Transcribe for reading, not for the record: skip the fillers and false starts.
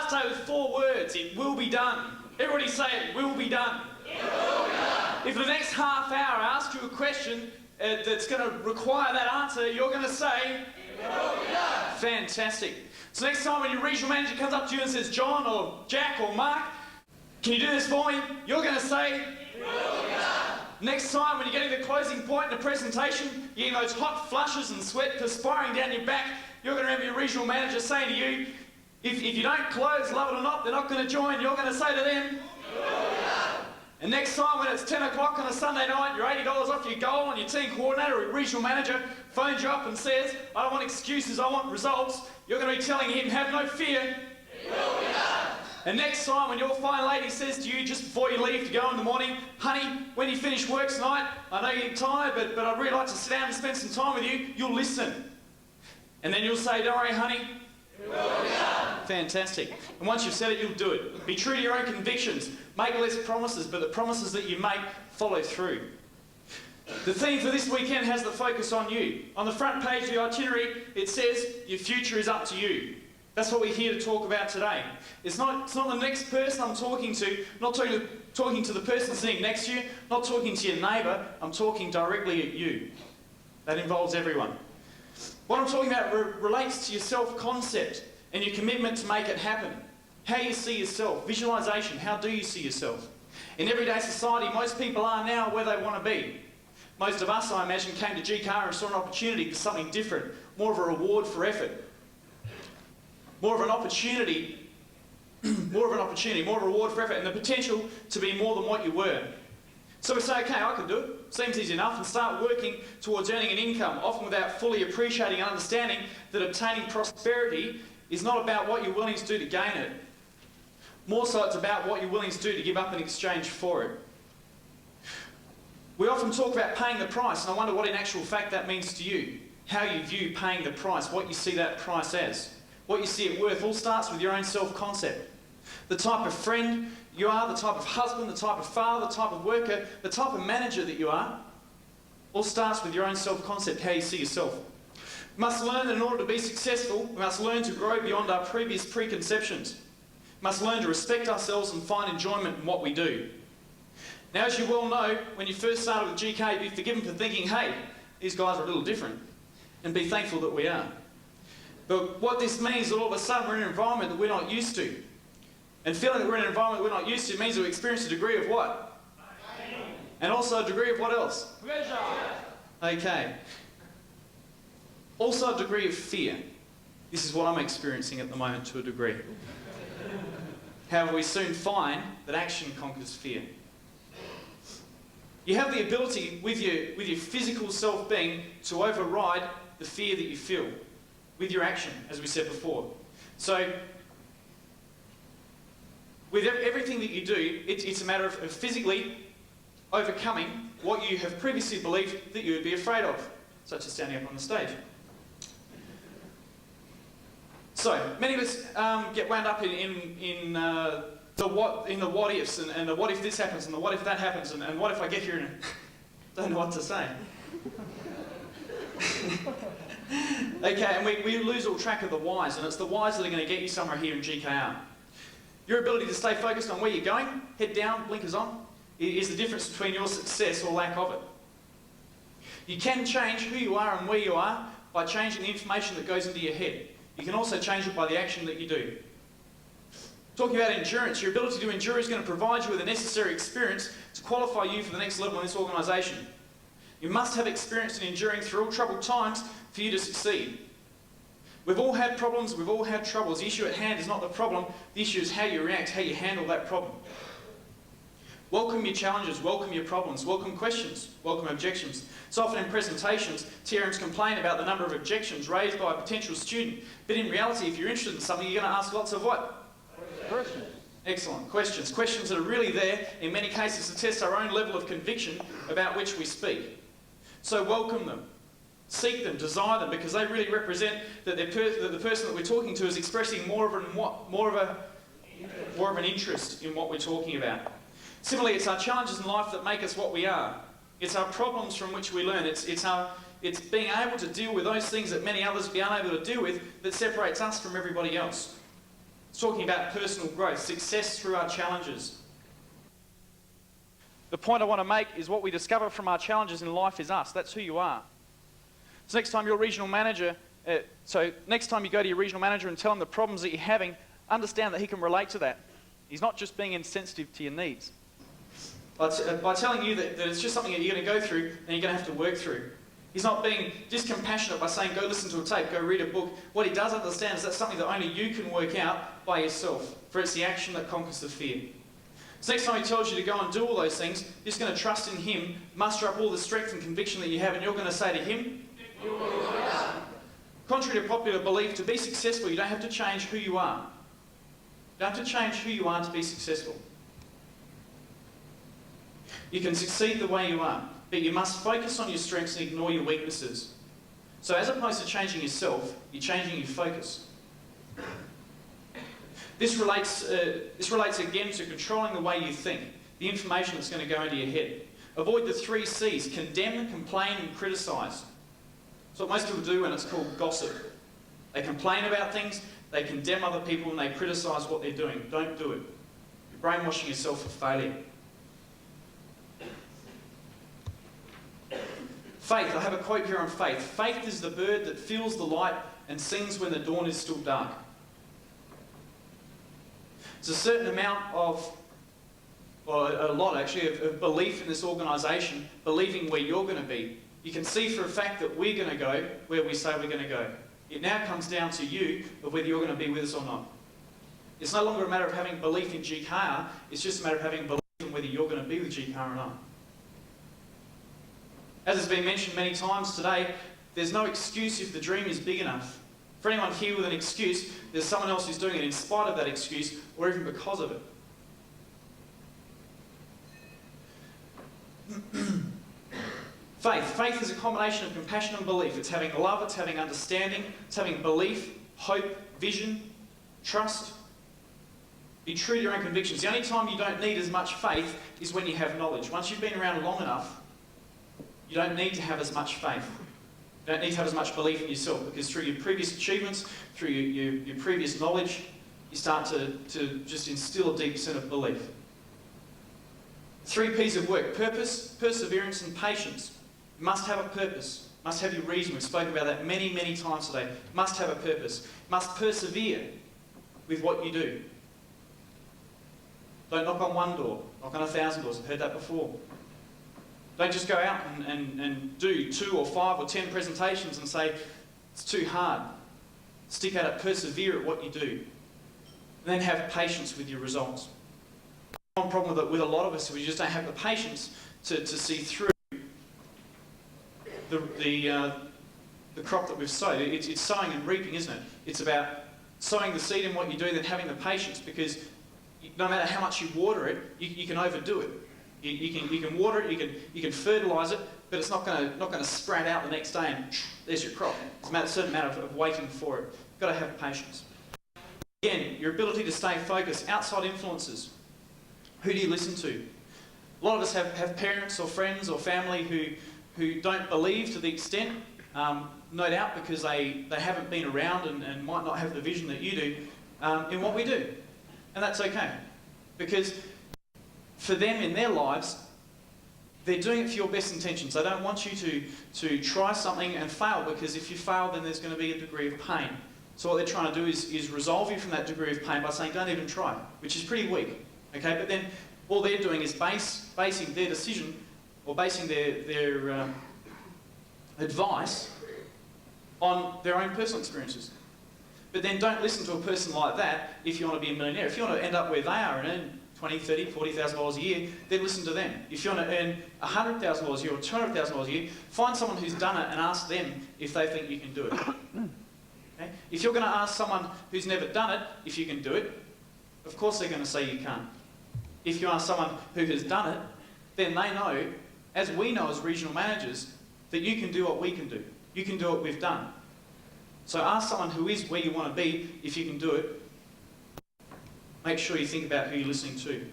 last day with 4 words. It will be done. Everybody say it will be done. It will be done. If the next half hour I ask you a question that's going to require that answer, you're going to say, it will be done. Fantastic. So next time when your regional manager comes up to you and says, John or Jack or Mark, can you do this for me? You're going to say, it will be done. Next time when you're getting the closing point in a presentation, you're getting those hot flushes and sweat perspiring down your back, you're going to remember your regional manager saying to you, if you don't close, love it or not, they're not going to join. You're going to say to them, it will be done. and next time when it's 10 o'clock on a Sunday night, you're $80 off your goal and your team coordinator or your regional manager phones you up and says, I don't want excuses, I want results, you're going to be telling him, have no fear. It will be done. And next time when your fine lady says to you just before you leave to go in the morning, honey, when you finish work tonight, I know you're tired, but I'd really like to sit down and spend some time with you, you'll listen. And then you'll say, don't worry, honey. It will be done. Fantastic. And once you've said it, you'll do it. Be true to your own convictions. Make less promises, but the promises that you make, follow through. The theme for this weekend has the focus on you. On the front page of the itinerary, it says, your future is up to you. That's what we're here to talk about today. It's not the next person I'm talking to, not talking to the person sitting next to you, not talking to your neighbour, I'm talking directly at you. That involves everyone. What I'm talking about relates to your self-concept and your commitment to make it happen. How you see yourself, visualisation, how do you see yourself? In everyday society, most people are now where they want to be. Most of us, I imagine, came to GKR and saw an opportunity for something different, more of a reward for effort. More of an opportunity, more of a reward for effort, and the potential to be more than what you were. So we say, okay, I can do it, seems easy enough, and start working towards earning an income, often without fully appreciating and understanding that obtaining prosperity is not about what you're willing to do to gain it. More so it's about what you're willing to do to give up in exchange for it. We often talk about paying the price, and I wonder what in actual fact that means to you. How you view paying the price, what you see that price as. What you see it worth all starts with your own self-concept. The type of friend you are, the type of husband, the type of father, the type of worker, the type of manager that you are, all starts with your own self-concept, how you see yourself. We must learn that in order to be successful, we must learn to grow beyond our previous preconceptions. We must learn to respect ourselves and find enjoyment in what we do. Now, as you well know, when you first started with GK, be forgiven for thinking, hey, these guys are a little different, and be thankful that we are. But what this means is that all of a sudden we're in an environment that we're not used to. And feeling that we're in an environment we're not used to means that we experience a degree of what? Pain. And also a degree of what else? Pleasure. Okay. Also a degree of fear. This is what I'm experiencing at the moment to a degree. However, we soon find that action conquers fear. You have the ability with your physical self-being to override the fear that you feel with your action, as we said before. So, with everything that you do, it's a matter of physically overcoming what you have previously believed that you would be afraid of, such as standing up on the stage. So, many of us get wound up in the what ifs, and the what if this happens, and the what if that happens, and what if I get here and don't know what to say. Okay, and we lose all track of the whys, and it's the whys that are going to get you somewhere here in GKR. Your ability to stay focused on where you're going, head down, blinkers on, is the difference between your success or lack of it. You can change who you are and where you are by changing the information that goes into your head. You can also change it by the action that you do. Talking about endurance, your ability to endure is going to provide you with the necessary experience to qualify you for the next level in this organisation. You must have experience in enduring through all troubled times for you to succeed. We've all had problems, we've all had troubles. The issue at hand is not the problem, the issue is how you react, how you handle that problem. Welcome your challenges, welcome your problems, welcome questions, welcome objections. So often in presentations, TRMs complain about the number of objections raised by a potential student. But in reality, if you're interested in something, you're going to ask lots of what? Questions. Excellent. Questions. Questions that are really there, in many cases, to test our own level of conviction about which we speak. So welcome them. Seek them, desire them, because they really represent that the person that we're talking to is expressing more of an interest in what we're talking about. Similarly, it's our challenges in life that make us what we are. It's our problems from which we learn. It's being able to deal with those things that many others be unable to deal with that separates us from everybody else. It's talking about personal growth, success through our challenges. The point I want to make is what we discover from our challenges in life is us. That's who you are. So next time your regional manager, next time you go to your regional manager and tell him the problems that you're having, understand that he can relate to that. He's not just being insensitive to your needs. By telling you that it's just something that you're going to go through and you're going to have to work through. He's not being discompassionate by saying, go listen to a tape, go read a book. What he does understand is that's something that only you can work out by yourself, for it's the action that conquers the fear. So next time he tells you to go and do all those things, you're just going to trust in him, muster up all the strength and conviction that you have, and you're going to say to him, contrary to popular belief, to be successful, you don't have to change who you are. You don't have to change who you are to be successful. You can succeed the way you are, but you must focus on your strengths and ignore your weaknesses. So as opposed to changing yourself, you're changing your focus. This relates again to controlling the way you think, the information that's going to go into your head. Avoid the 3 C's: condemn, complain, and criticise. That's what most people do, and it's called gossip. They complain about things, they condemn other people, and they criticise what they're doing. Don't do it. You're brainwashing yourself for failure. Faith. I have a quote here on faith. Faith is the bird that feels the light and sings when the dawn is still dark. There's a certain amount of, or a lot actually, of belief in this organisation, believing where you're going to be. You can see for a fact that we're going to go where we say we're going to go. It now comes down to you of whether you're going to be with us or not. It's no longer a matter of having belief in GKR, it's just a matter of having belief in whether you're going to be with GKR or not. As has been mentioned many times today, there's no excuse if the dream is big enough. For anyone here with an excuse, there's someone else who's doing it in spite of that excuse, or even because of it. Faith. Faith is a combination of compassion and belief. It's having love, it's having understanding, it's having belief, hope, vision, trust. Be true to your own convictions. The only time you don't need as much faith is when you have knowledge. Once you've been around long enough, you don't need to have as much faith. You don't need to have as much belief in yourself, because through your previous achievements, through your previous knowledge, you start to just instill a deep sense of belief. 3 P's of work: purpose, perseverance, and patience. You must have a purpose. You must have your reason. We've spoken about that many, many times today. You must have a purpose. You must persevere with what you do. Don't knock on one door, knock on 1,000 doors. I've heard that before. Don't just go out and do 2 or 5 or 10 presentations and say, it's too hard. Stick at it, persevere at what you do. And then have patience with your results. One problem with a lot of us is we just don't have the patience to see through the crop that we've sowed. It's sowing and reaping, isn't it? It's about sowing the seed in what you do, then having the patience, because no matter how much you water it, you can overdo it. You can water it, you can fertilise it, but it's not going to sprout out the next day and there's your crop. It's a certain amount of waiting for it. You've got to have patience. Again, your ability to stay focused. Outside influences. Who do you listen to? A lot of us have parents or friends or family who don't believe to the extent, no doubt because they haven't been around and might not have the vision that you do in what we do. And that's okay. Because for them in their lives, they're doing it for your best intentions. They don't want you to try something and fail, because if you fail, then there's going to be a degree of pain. So what they're trying to do is resolve you from that degree of pain by saying, don't even try, which is pretty weak. Okay, but then all they're doing is basing their decision, or basing their advice on their own personal experiences. But then don't listen to a person like that if you want to be a millionaire. If you want to end up where they are and earn $20,000, $30,000, $40,000 a year, then listen to them. If you want to earn $100,000 a year or $200,000 a year, find someone who's done it and ask them if they think you can do it. Okay? If you're going to ask someone who's never done it if you can do it, of course they're going to say you can't. If you ask someone who has done it, then they know, as we know as regional managers, that you can do what we can do. You can do what we've done. So ask someone who is where you want to be if you can do it. Make sure you think about who you're listening to.